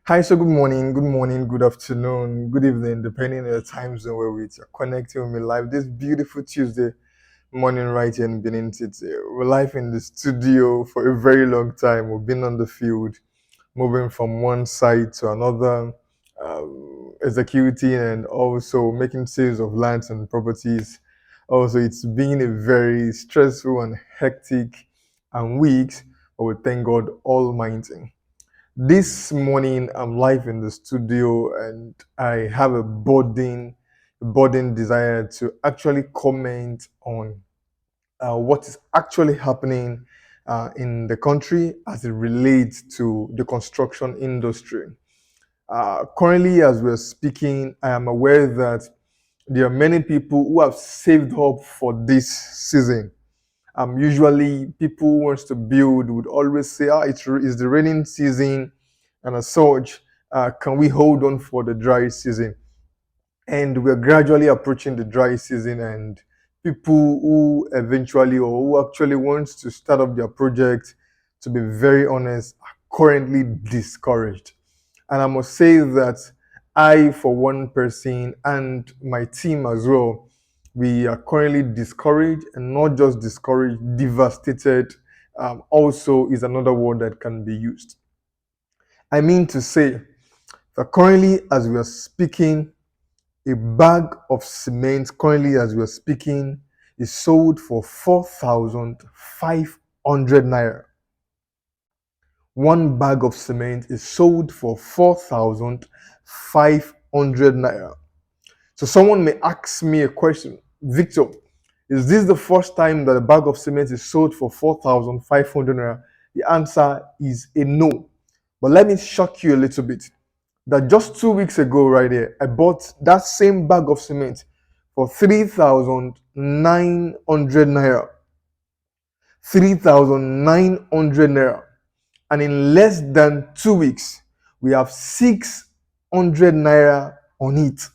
Hi, so good morning, good afternoon, good evening, depending on the time zone where you're connecting with me live this beautiful Tuesday morning right here in Benin City. We're live in the studio for a very long time. We've been on the field, moving from one side to another, executing and also making sales of lands and properties. Also, it's been a very stressful and hectic and weeks, but we thank God Almighty. This morning, I'm live in the studio and I have a burden desire to actually comment on what is actually happening in the country as it relates to the construction industry. Currently, as we're speaking, I am aware that there are many people who have saved up for this season. Usually, people who wants to build would always say, it's the raining season, and as such, can we hold on for the dry season? And we're gradually approaching the dry season, and people who eventually or who actually wants to start up their project, to be very honest, are currently discouraged. And I must say that I, for one person, and my team as well, we are currently discouraged, and not just discouraged, devastated. Also, is another word that can be used. I mean to say that currently, as we are speaking, a bag of cement, currently as we are speaking, is sold for 4,500 naira. One bag of cement is sold for 4,500 naira. So someone may ask me a question, Victor, is this the first time that a bag of cement is sold for 4,500 naira? The answer is a no. But let me shock you a little bit. That just 2 weeks ago, right here, I bought that same bag of cement for 3,900 naira. 3,900 naira. And in less than 2 weeks, we have 600 naira on it.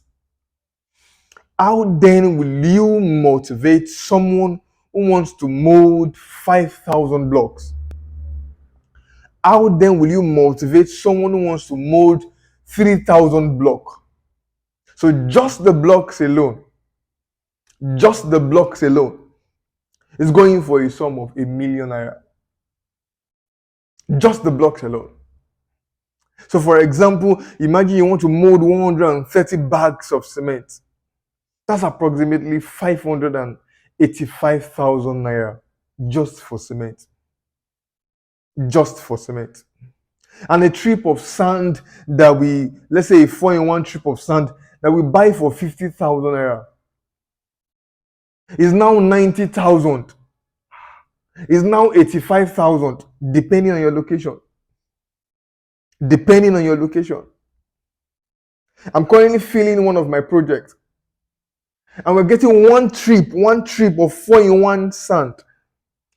How then will you motivate someone who wants to mold 5,000 blocks? How then will you motivate someone who wants to mold 3,000 blocks? So just the blocks alone is going for a sum of 1 million naira. Just the blocks alone. So for example, imagine you want to mold 130 bags of cement. That's approximately 585,000 naira just for cement. Just for cement. And a trip of sand that let's say a 4-in-1 trip of sand that we buy for 50,000 naira is now 90,000. Is now 85,000, depending on your location. Depending on your location. I'm currently filling one of my projects, and we're getting one trip of 4-in-1 sand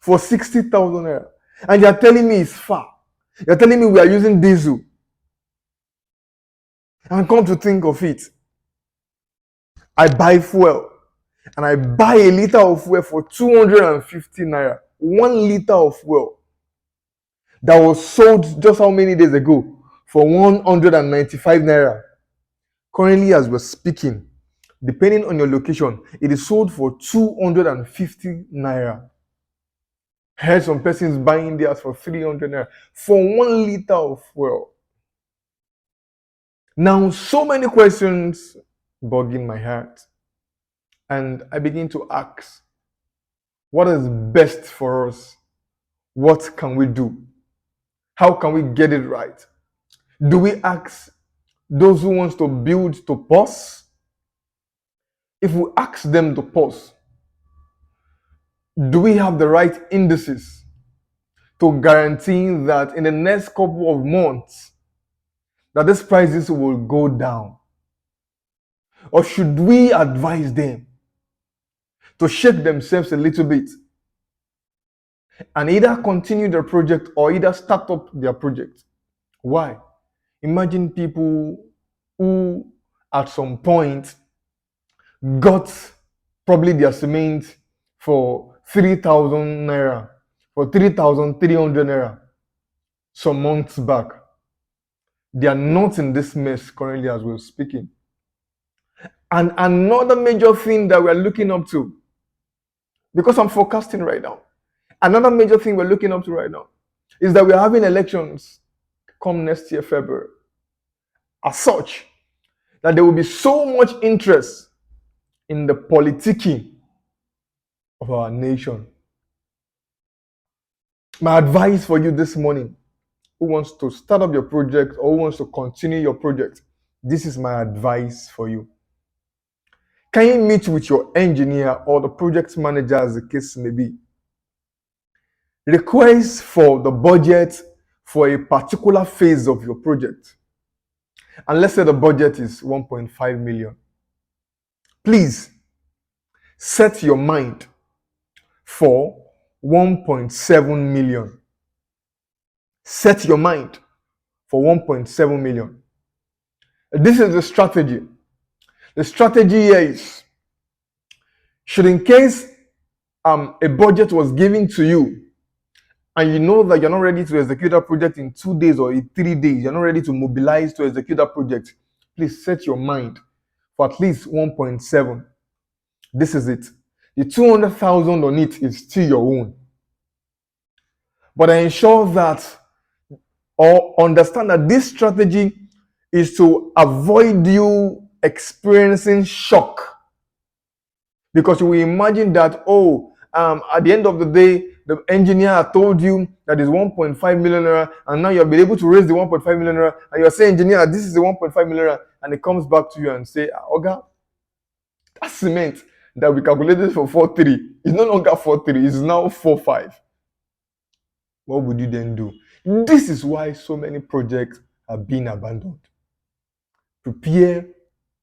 for 60,000 naira. And you're telling me it's far. You're telling me we are using diesel. And come to think of it, I buy fuel, and I buy a liter of fuel for 250 naira. 1 liter of fuel that was sold just how many days ago for 195 naira. Currently, as we're speaking, depending on your location, it is sold for 250 naira. I heard some persons buying theirs for 300 naira for 1 liter of fuel. Now, so many questions bugging my heart, and I begin to ask, what is best for us? What can we do? How can we get it right? Do we ask those who want to build to pause? If we ask them to pause, do we have the right indices to guarantee that in the next couple of months that these prices will go down? Or should we advise them to shake themselves a little bit and either continue their project or either start up their project? Why? Imagine people who at some point got probably their cement for 3,000 naira, for 3,300 naira some months back. They are not in this mess currently as we're speaking. And another major thing that we're looking up to, because I'm forecasting right now, another major thing we're looking up to right now is that we're having elections come next year, February. As such, that there will be so much interest in the politicking of our nation. My advice for you this morning, who wants to start up your project or who wants to continue your project, this is my advice for you. Can you meet with your engineer or the project manager, as the case may be? Request for the budget for a particular phase of your project. And let's say the budget is 1.5 million. Please set your mind for 1.7 million. Set your mind for 1.7 million. This is the strategy. The strategy here is, should in case a budget was given to you and you know that you're not ready to execute that project in 2 days or in 3 days, you're not ready to mobilize to execute that project, please set your mind for at least 1.7. This is it. The 200,000 on it is still your own. But I ensure that or understand that this strategy is to avoid you experiencing shock. Because you will imagine that, at the end of the day, the engineer told you that is 1.5 million naira, and now you've been able to raise the 1.5 million naira, and you're saying, engineer, this is the 1.5 million naira, and it comes back to you and say, Oga, that cement that we calculated for 4.3 is no longer 4.3, it's now 4.5. What would you then do? This is why so many projects are being abandoned. Prepare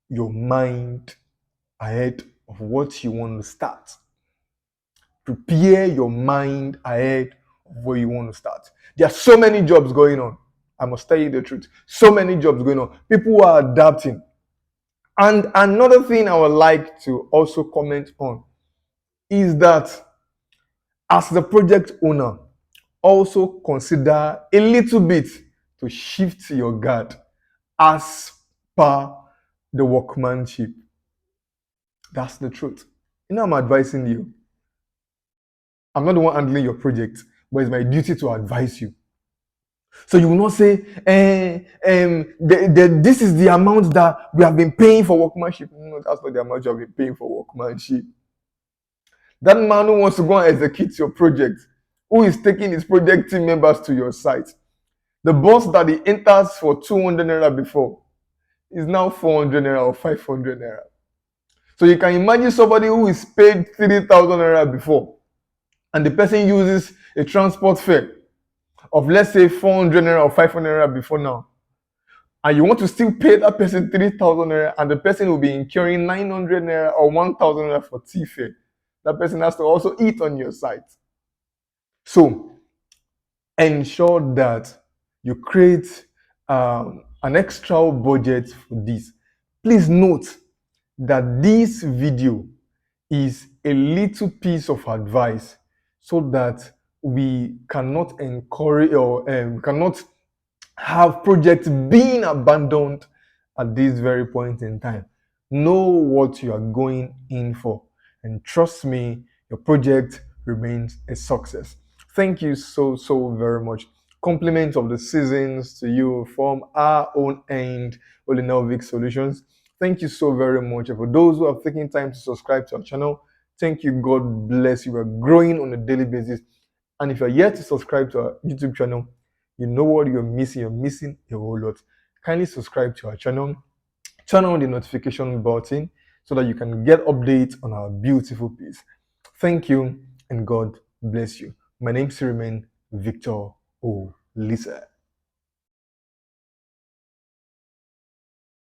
your mind ahead of what you want to start. Prepare your mind ahead of where you want to start. There are so many jobs going on. I must tell you the truth. So many jobs going on. People are adapting. And another thing I would like to also comment on is that as the project owner, also consider a little bit to shift your guard as per the workmanship. That's the truth. I'm advising you. I'm not the one handling your project, but it's my duty to advise you. So you will not say, this is the amount that we have been paying for workmanship. No, that's not the amount you have been paying for workmanship. That man who wants to go and execute your project, who is taking his project team members to your site, the boss that he enters for 200 naira before is now 400 naira or 500 naira. So you can imagine somebody who is paid 3,000 naira before, and the person uses a transport fare of, let's say, 400 naira or 500 naira before now, and you want to still pay that person 3,000 naira, and the person will be incurring 900 naira or 1,000 naira for tea fare. That person has to also eat on your site. So ensure that you create an extra budget for this. Please note that this video is a little piece of advice so that we cannot encourage or we cannot have projects being abandoned at this very point in time. Know what you are going in for, and trust me, your project remains a success. Thank you so very much. Compliments of the seasons to you from our own end, Olinovic Solutions. Thank you so very much. And for those who have taken time to subscribe to our channel, thank you. God bless you. We're growing on a daily basis. And if you're yet to subscribe to our YouTube channel, you know what you're missing. You're missing a whole lot. Kindly subscribe to our channel. Turn on the notification button so that you can get updates on our beautiful piece. Thank you, and God bless you. My name is Remain Victor O. Lisa.